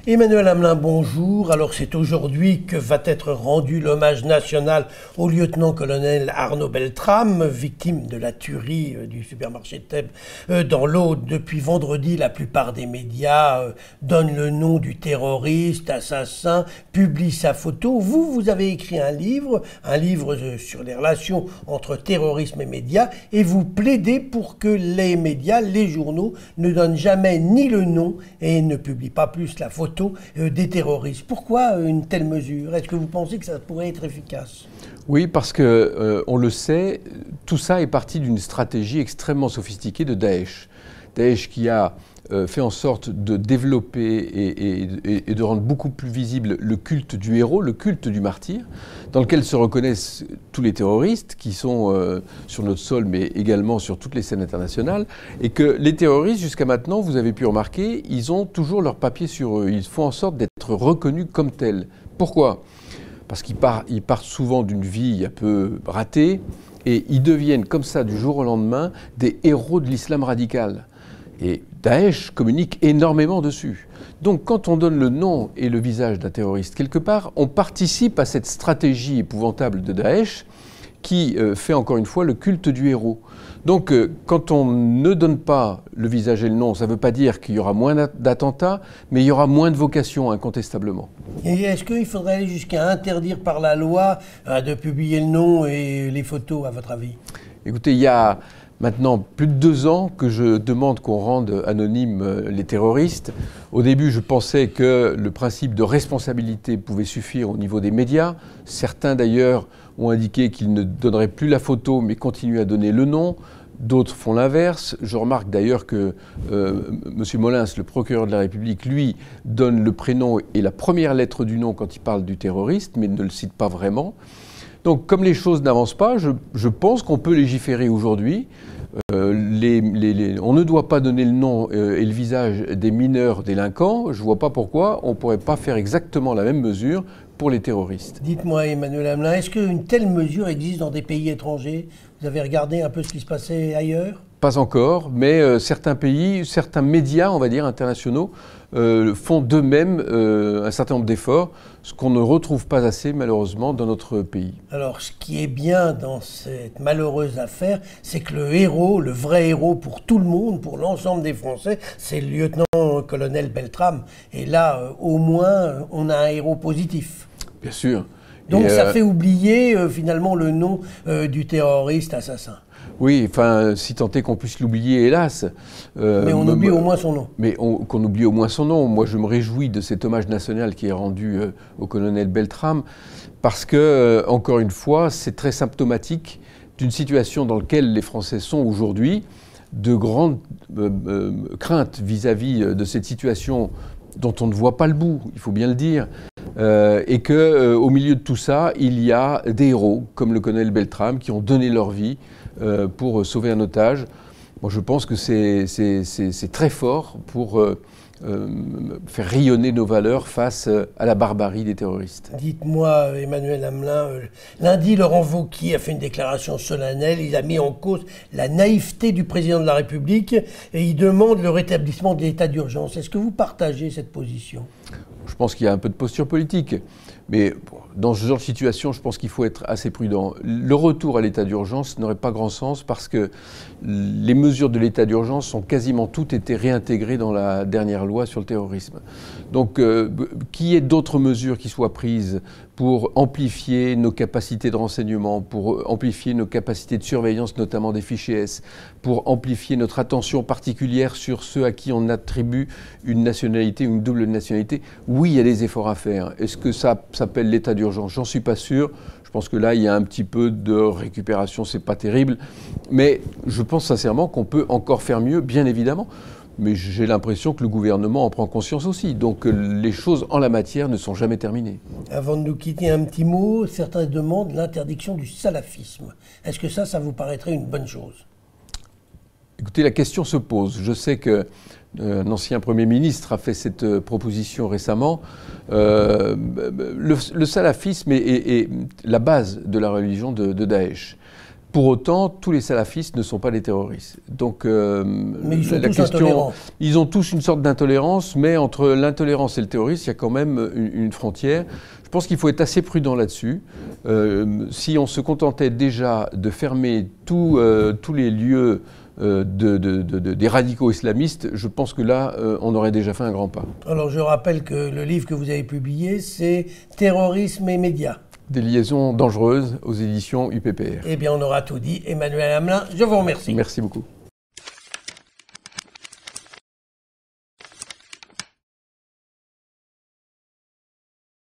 Emmanuel Hamelin, bonjour. Alors c'est aujourd'hui que va être rendu l'hommage national au lieutenant-colonel Arnaud Beltrame, victime de la tuerie du supermarché Thèbes dans l'Aude. Depuis vendredi, la plupart des médias donnent le nom du terroriste, assassin, publient sa photo. Vous avez écrit un livre sur les relations entre terrorisme et médias, et vous plaidez pour que les médias, les journaux, ne donnent jamais ni le nom et ne publient pas plus la photo des terroristes. Pourquoi une telle mesure? Est-ce que vous pensez que ça pourrait être efficace? Oui, parce que, on le sait, tout ça est parti d'une stratégie extrêmement sophistiquée de Daesh. Daesh qui a fait en sorte de développer et de rendre beaucoup plus visible le culte du héros, le culte du martyr, dans lequel se reconnaissent tous les terroristes qui sont sur notre sol, mais également sur toutes les scènes internationales, et que les terroristes, jusqu'à maintenant, vous avez pu remarquer, ils ont toujours leur papier sur eux. Ils font en sorte d'être reconnus comme tels. Pourquoi ? Parce qu'ils partent souvent d'une vie un peu ratée, et ils deviennent comme ça, du jour au lendemain, des héros de l'islam radical. Et Daesh communique énormément dessus. Donc quand on donne le nom et le visage d'un terroriste quelque part, on participe à cette stratégie épouvantable de Daesh qui fait encore une fois le culte du héros. Donc quand on ne donne pas le visage et le nom, ça ne veut pas dire qu'il y aura moins d'attentats, mais il y aura moins de vocations incontestablement. Et est-ce qu'il faudrait aller jusqu'à interdire par la loi de publier le nom et les photos, à votre avis? Écoutez, il y a maintenant plus de 2 ans que je demande qu'on rende anonymes les terroristes. Au début, je pensais que le principe de responsabilité pouvait suffire au niveau des médias. Certains d'ailleurs ont indiqué qu'ils ne donneraient plus la photo mais continuent à donner le nom. D'autres font l'inverse. Je remarque d'ailleurs que M. Molins, le procureur de la République, lui, donne le prénom et la première lettre du nom quand il parle du terroriste, mais ne le cite pas vraiment. Donc, comme les choses n'avancent pas, je pense qu'on peut légiférer aujourd'hui. On ne doit pas donner le nom et le visage des mineurs délinquants. Je ne vois pas pourquoi on ne pourrait pas faire exactement la même mesure pour les terroristes. Dites-moi, Emmanuel Hamelin, est-ce qu'une telle mesure existe dans des pays étrangers? Vous avez regardé un peu ce qui se passait ailleurs? Pas encore, mais certains pays, certains médias, on va dire, internationaux, font d'eux-mêmes un certain nombre d'efforts, ce qu'on ne retrouve pas assez, malheureusement, dans notre pays. Alors, ce qui est bien dans cette malheureuse affaire, c'est que le héros, le vrai héros pour tout le monde, pour l'ensemble des Français, c'est le lieutenant-colonel Beltrame. Et là, au moins, on a un héros positif. Bien sûr. Donc ça fait oublier finalement le nom du terroriste assassin. Oui, enfin, si tant est qu'on puisse l'oublier, hélas. Mais on oublie au moins son nom. Mais qu'on oublie au moins son nom. Moi, je me réjouis de cet hommage national qui est rendu au colonel Beltrame, parce que, encore une fois, c'est très symptomatique d'une situation dans laquelle les Français sont aujourd'hui, de grandes craintes vis-à-vis de cette situation dont on ne voit pas le bout, il faut bien le dire, et qu'au milieu de tout ça, il y a des héros, comme le colonel Beltrame, qui ont donné leur vie pour sauver un otage. Moi, je pense que c'est très fort pour faire rayonner nos valeurs face à la barbarie des terroristes. Dites-moi, Emmanuel Hamelin, lundi, Laurent Wauquiez a fait une déclaration solennelle. Il a mis en cause la naïveté du président de la République et il demande le rétablissement de l'état d'urgence. Est-ce que vous partagez cette position? Je pense qu'il y a un peu de posture politique. Mais dans ce genre de situation, je pense qu'il faut être assez prudent. Le retour à l'état d'urgence n'aurait pas grand sens parce que les mesures de l'état d'urgence ont quasiment toutes été réintégrées dans la dernière loi sur le terrorisme. Donc, qu'il y ait d'autres mesures qui soient prises pour amplifier nos capacités de renseignement, pour amplifier nos capacités de surveillance, notamment des fichiers S, pour amplifier notre attention particulière sur ceux à qui on attribue une nationalité, une double nationalité. Oui, il y a des efforts à faire. Est-ce que ça s'appelle l'état d'urgence? J'en suis pas sûr. Je pense que là, il y a un petit peu de récupération, c'est pas terrible. Mais je pense sincèrement qu'on peut encore faire mieux, bien évidemment. Mais j'ai l'impression que le gouvernement en prend conscience aussi. Donc les choses en la matière ne sont jamais terminées. Avant de nous quitter, un petit mot. Certains demandent l'interdiction du salafisme. Est-ce que ça vous paraîtrait une bonne chose? Écoutez, la question se pose. Je sais qu'un ancien Premier ministre a fait cette proposition récemment. Le salafisme est la base de la religion de Daesh. Pour autant, tous les salafistes ne sont pas des terroristes. Donc, mais ils sont tous intolérants. Ils ont tous une sorte d'intolérance, mais entre l'intolérance et le terrorisme, il y a quand même une frontière. Je pense qu'il faut être assez prudent là-dessus. Si on se contentait déjà de fermer tous les lieux des radicaux islamistes, je pense que là, on aurait déjà fait un grand pas. Alors, je rappelle que le livre que vous avez publié, c'est « Terrorisme et médias ». Des liaisons dangereuses aux éditions UPPR. Eh bien, on aura tout dit. Emmanuel Hamelin, je vous remercie. Merci beaucoup.